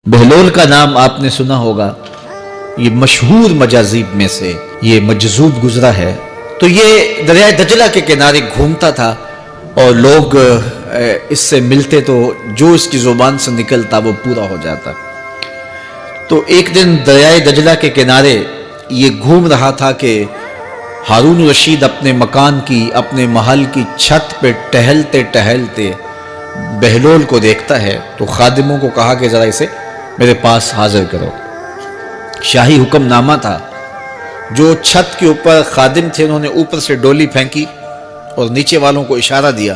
بہلول کا نام آپ نے سنا ہوگا، یہ مشہور مجاذیب میں سے یہ مجذوب گزرا ہے۔ تو یہ دریائے دجلہ کے کنارے گھومتا تھا اور لوگ اس سے ملتے تو جو اس کی زبان سے نکلتا وہ پورا ہو جاتا۔ تو ایک دن دریائے دجلہ کے کنارے یہ گھوم رہا تھا کہ ہارون رشید اپنے مکان کی، اپنے محل کی چھت پہ ٹہلتے ٹہلتے بہلول کو دیکھتا ہے، تو خادموں کو کہا کہ ذرا اسے میرے پاس حاضر کرو۔ شاہی حکم نامہ تھا، جو چھت کے اوپر خادم تھے انہوں نے اوپر سے ڈولی پھینکی اور نیچے والوں کو اشارہ دیا،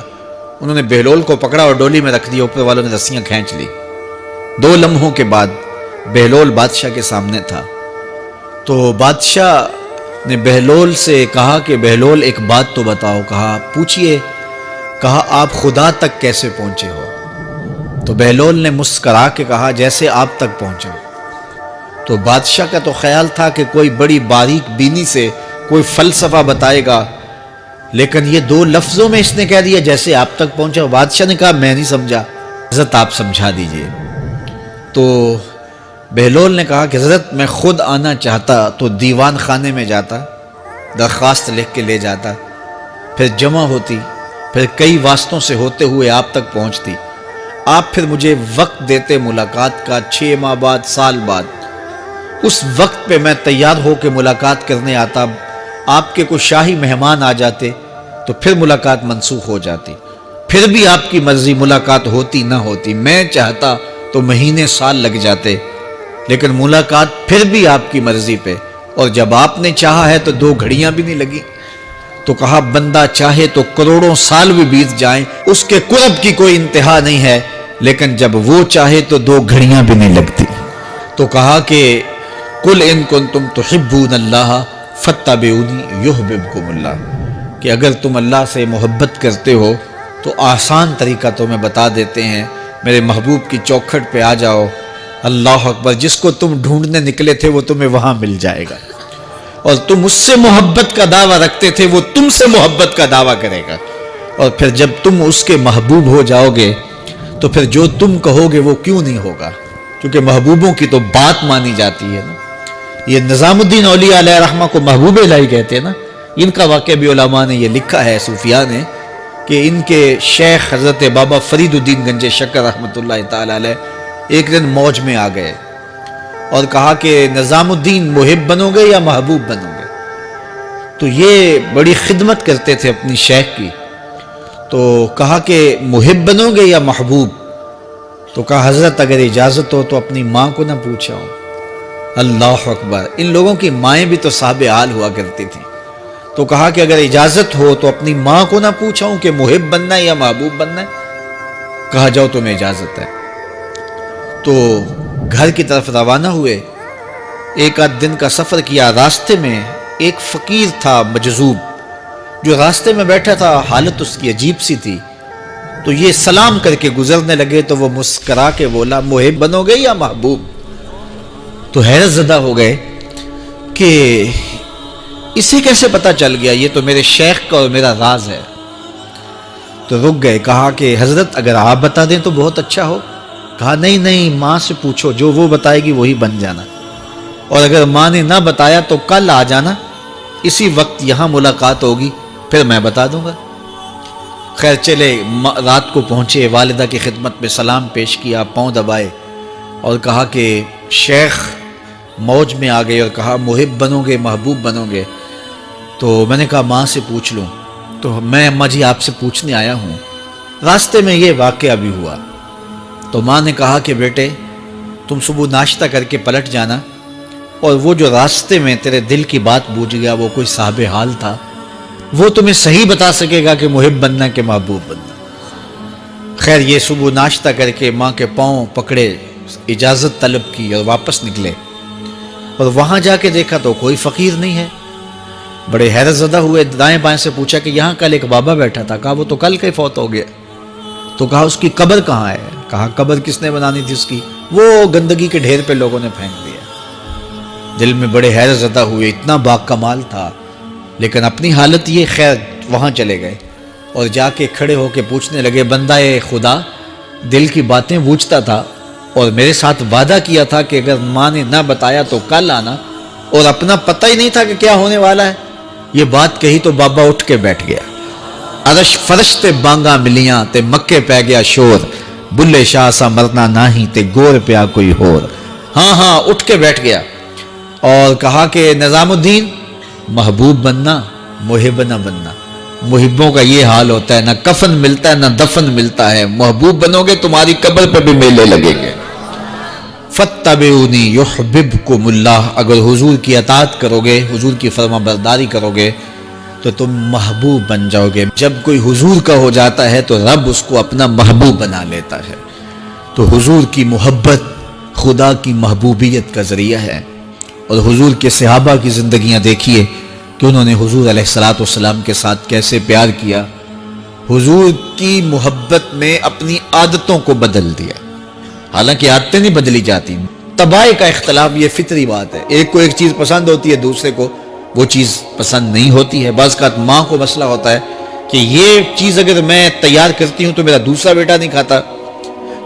انہوں نے بہلول کو پکڑا اور ڈولی میں رکھ دیا، اوپر والوں نے رسیاں کھینچ لی۔ 2 لمحوں کے بعد بہلول بادشاہ کے سامنے تھا۔ تو بادشاہ نے بہلول سے کہا کہ بہلول ایک بات تو بتاؤ، کہا پوچھئے، کہا آپ خدا تک کیسے پہنچے ہو؟ تو بہلول نے مسکرا کے کہا جیسے آپ تک پہنچا۔ تو بادشاہ کا تو خیال تھا کہ کوئی بڑی باریک بینی سے کوئی فلسفہ بتائے گا، لیکن یہ 2 لفظوں میں اس نے کہہ دیا جیسے آپ تک پہنچا۔ بادشاہ نے کہا میں نہیں سمجھا، حضرت آپ سمجھا دیجئے۔ تو بہلول نے کہا کہ حضرت میں خود آنا چاہتا تو دیوان خانے میں جاتا، درخواست لکھ کے لے جاتا، پھر جمع ہوتی، پھر کئی واسطوں سے ہوتے ہوئے آپ تک پہنچتی، آپ پھر مجھے وقت دیتے ملاقات کا، 6 ماہ بعد، سال بعد۔ اس وقت پہ میں تیار ہو کے ملاقات کرنے آتا، آپ کے کوئی شاہی مہمان آ جاتے تو پھر ملاقات منسوخ ہو جاتی، پھر بھی آپ کی مرضی ملاقات ہوتی نہ ہوتی، میں چاہتا تو مہینے سال لگ جاتے، لیکن ملاقات پھر بھی آپ کی مرضی پہ، اور جب آپ نے چاہا ہے تو 2 گھڑیاں بھی نہیں لگی۔ تو کہا بندہ چاہے تو کروڑوں سال بھی بیت جائیں، اس کے قرب کی کوئی انتہا نہیں ہے، لیکن جب وہ چاہے تو 2 گھڑیاں بھی نہیں لگتی۔ تو کہا کہ قل ان کنتم تحبون اللہ فاتبعونی یحببکم اللہ، کہ اگر تم اللہ سے محبت کرتے ہو تو آسان طریقہ تمہیں بتا دیتے ہیں، میرے محبوب کی چوکھٹ پہ آ جاؤ، اللہ اکبر، جس کو تم ڈھونڈنے نکلے تھے وہ تمہیں وہاں مل جائے گا، اور تم اس سے محبت کا دعویٰ رکھتے تھے وہ تم سے محبت کا دعویٰ کرے گا، اور پھر جب تم اس کے محبوب ہو جاؤ گے تو پھر جو تم کہو گے وہ کیوں نہیں ہوگا، کیونکہ محبوبوں کی تو بات مانی جاتی ہے نا۔ یہ نظام الدین اولیاء علیہ رحمہ کو محبوب الہی کہتے ہیں نا، ان کا واقعہ بھی علماء نے یہ لکھا ہے، صوفیاء نے، کہ ان کے شیخ حضرت بابا فرید الدین گنج شکر رحمۃ اللہ تعالی علیہ ایک دن موج میں آ گئے اور کہا کہ نظام الدین محب بنو گے یا محبوب بنو گے؟ تو یہ بڑی خدمت کرتے تھے اپنی شیخ کی، تو کہا کہ محب بنو گے یا محبوب؟ تو کہا حضرت اگر اجازت ہو تو اپنی ماں کو نہ پوچھاؤں۔ اللہ اکبر، ان لوگوں کی مائیں بھی تو صاحب حال ہوا کرتی تھیں۔ تو کہا کہ اگر اجازت ہو تو اپنی ماں کو نہ پوچھاؤں کہ محب بننا ہے یا محبوب بننا ہے؟ کہا جاؤ تمہیں اجازت ہے۔ تو گھر کی طرف روانہ ہوئے، 1 دن کا سفر کیا، راستے میں ایک فقیر تھا مجذوب جو راستے میں بیٹھا تھا، حالت اس کی عجیب سی تھی، تو یہ سلام کر کے گزرنے لگے تو وہ مسکرا کے بولا محب بنو گے یا محبوب؟ تو حیرت زدہ ہو گئے کہ اسے کیسے پتا چل گیا، یہ تو میرے شیخ کا اور میرا راز ہے۔ تو رک گئے، کہا کہ حضرت اگر آپ بتا دیں تو بہت اچھا ہو۔ کہا نہیں نہیں، ماں سے پوچھو، جو وہ بتائے گی وہی بن جانا، اور اگر ماں نے نہ بتایا تو کل آ جانا، اسی وقت یہاں ملاقات ہوگی، پھر میں بتا دوں گا۔ خیر چلے، رات کو پہنچے، والدہ کی خدمت میں سلام پیش کیا، پاؤں دبائے اور کہا کہ شیخ موج میں آ گئے اور کہا محب بنو گے محبوب بنو گے؟ تو میں نے کہا ماں سے پوچھ لوں، تو میں اماں جی آپ سے پوچھنے آیا ہوں، راستے میں یہ واقعہ بھی ہوا۔ تو ماں نے کہا کہ بیٹے تم صبح ناشتہ کر کے پلٹ جانا، اور وہ جو راستے میں تیرے دل کی بات بوجھ گیا وہ کوئی صاحب حال تھا، وہ تمہیں صحیح بتا سکے گا کہ محب بننا کہ محبوب بننا۔ خیر یہ صبح ناشتہ کر کے ماں کے پاؤں پکڑے، اجازت طلب کی اور واپس نکلے، اور وہاں جا کے دیکھا تو کوئی فقیر نہیں ہے۔ بڑے حیرت زدہ ہوئے، دائیں بائیں سے پوچھا کہ یہاں کل ایک بابا بیٹھا تھا، کہا وہ تو کل کا ہی فوت ہو گیا۔ تو کہا اس کی قبر کہاں ہے؟ کہا قبر کس نے بنانی تھی اس کی؟ وہ گندگی کے ڈھیر پہ لوگوں نے پھینک دیا۔ دل میں بڑے حیرت زدہ ہوئے، اتنا با کمال تھا، لیکن اپنی حالت یہ، خیر وہاں چلے گئے اور جا کے کھڑے ہو کے پوچھنے لگے، بندہ خدا دل کی باتیں بوجھتا تھا، اور میرے ساتھ وعدہ کیا تھا کہ اگر ماں نے نہ بتایا تو کل آنا، اور اپنا پتہ ہی نہیں تھا کہ کیا ہونے والا ہے۔ یہ بات کہی تو بابا اٹھ کے بیٹھ گیا۔ عرش فرش تے بانگا ملیاں تے مکے پہ گیا شور، بلے شاہ سا مرنا ناہی تے گور پیا کوئی ہور۔ ہاں اٹھ کے بیٹھ گیا اور کہا کہ نظام الدین، محبوب بننا، محب نہ بننا۔ محبوں کا یہ حال ہوتا ہے، نہ کفن ملتا ہے نہ دفن ملتا ہے، محبوب بنو گے تمہاری قبر پہ بھی میلے لگیں گے۔ فَاتَّبِعُونِي يُحْبِبْكُمُ اللَّهُ، اگر حضور کی اطاعت کرو گے، حضور کی فرما برداری کرو گے تو تم محبوب بن جاؤ گے۔ جب کوئی حضور کا ہو جاتا ہے تو رب اس کو اپنا محبوب بنا لیتا ہے۔ تو حضور کی محبت خدا کی محبوبیت کا ذریعہ ہے۔ اور حضور کے صحابہ کی زندگیاں دیکھیے کہ انہوں نے حضور علیہ الصلوۃ والسلام کے ساتھ کیسے پیار کیا، حضور کی محبت میں اپنی عادتوں کو بدل دیا۔ حالانکہ عادتیں نہیں بدلی جاتی، طباع کا اختلاف یہ فطری بات ہے، ایک کو ایک چیز پسند ہوتی ہے، دوسرے کو وہ چیز پسند نہیں ہوتی ہے۔ بعض کا ماں کو مسئلہ ہوتا ہے کہ یہ چیز اگر میں تیار کرتی ہوں تو میرا دوسرا بیٹا نہیں کھاتا،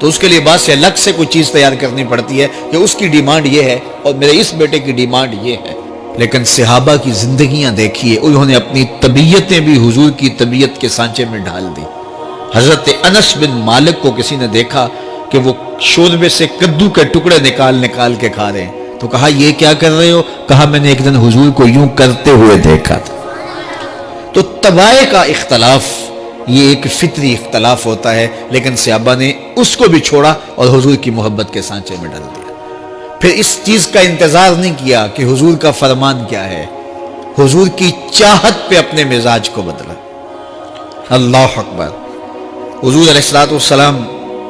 تو اس کے لیے بعض سے الگ سے کوئی چیز تیار کرنی پڑتی ہے کہ اس کی ڈیمانڈ یہ ہے اور میرے اس بیٹے کی ڈیمانڈ یہ ہے۔ لیکن صحابہ کی زندگیاں دیکھیے، انہوں نے اپنی طبیعتیں بھی حضور کی طبیعت کے سانچے میں ڈھال دی۔ حضرت انس بن مالک کو کسی نے دیکھا کہ وہ شوربے سے کدو کے ٹکڑے نکال کے کھا رہے ہیں، تو کہا یہ کیا کر رہے ہو؟ کہا میں نے ایک دن حضور کو یوں کرتے ہوئے دیکھا تھا۔ تو طباع کا اختلاف یہ ایک فطری اختلاف ہوتا ہے، لیکن صحابہ نے اس کو بھی چھوڑا اور حضور کی محبت کے سانچے میں ڈال دیا۔ پھر اس چیز کا انتظار نہیں کیا کہ حضور کا فرمان کیا ہے، حضور کی چاہت پہ اپنے مزاج کو بدلا۔ اللہ اکبر۔ حضور علیہ الصلوۃ والسلام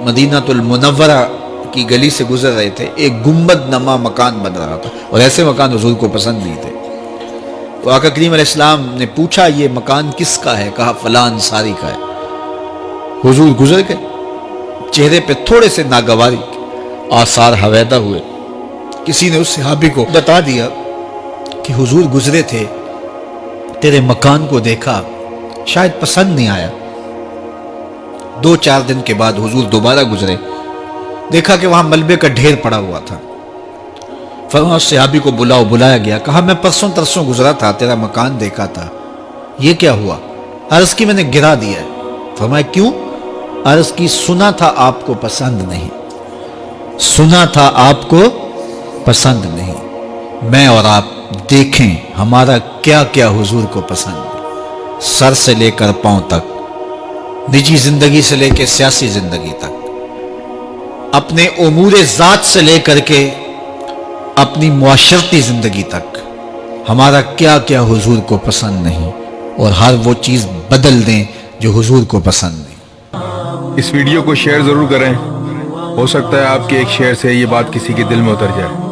مدینہ المنورہ کی گلی سے گزر رہے تھے، ایک گنبد نما مکان بن رہا تھا، اور ایسے مکان حضور کو پسند نہیں تھے۔ تو آقا کریم علیہ السلام نے پوچھا یہ مکان کس کا ہے؟ کہا فلاں انصاری کا ہے۔ حضور گزر گئے، چہرے پہ تھوڑے سے ناگواری آثار حویدہ ہوئے۔ کسی نے اس صحابی کو بتا دیا کہ حضور گزرے تھے، تیرے مکان کو دیکھا، شاید پسند نہیں آیا۔ 2-4 دن کے بعد حضور دوبارہ گزرے، دیکھا کہ وہاں ملبے کا ڈھیر پڑا ہوا تھا۔ فرمایا صحابی کو بلایا گیا، کہا میں پرسوں ترسوں گزرا تھا، تیرا مکان دیکھا تھا، یہ کیا ہوا؟ عرض کی میں نے گرا دیا ہے۔ فرمایا کیوں؟ عرض کی سنا تھا آپ کو پسند نہیں، سنا تھا آپ کو پسند نہیں۔ میں اور آپ دیکھیں ہمارا کیا کیا حضور کو پسند ہے، سر سے لے کر پاؤں تک، نجی زندگی سے لے کے سیاسی زندگی تک، اپنے امور ذات سے لے کر کے اپنی معاشرتی زندگی تک، ہمارا کیا کیا حضور کو پسند نہیں، اور ہر وہ چیز بدل دیں جو حضور کو پسند نہیں۔ اس ویڈیو کو شیئر ضرور کریں، ہو سکتا ہے آپ کے ایک شیئر سے یہ بات کسی کے دل میں اتر جائے۔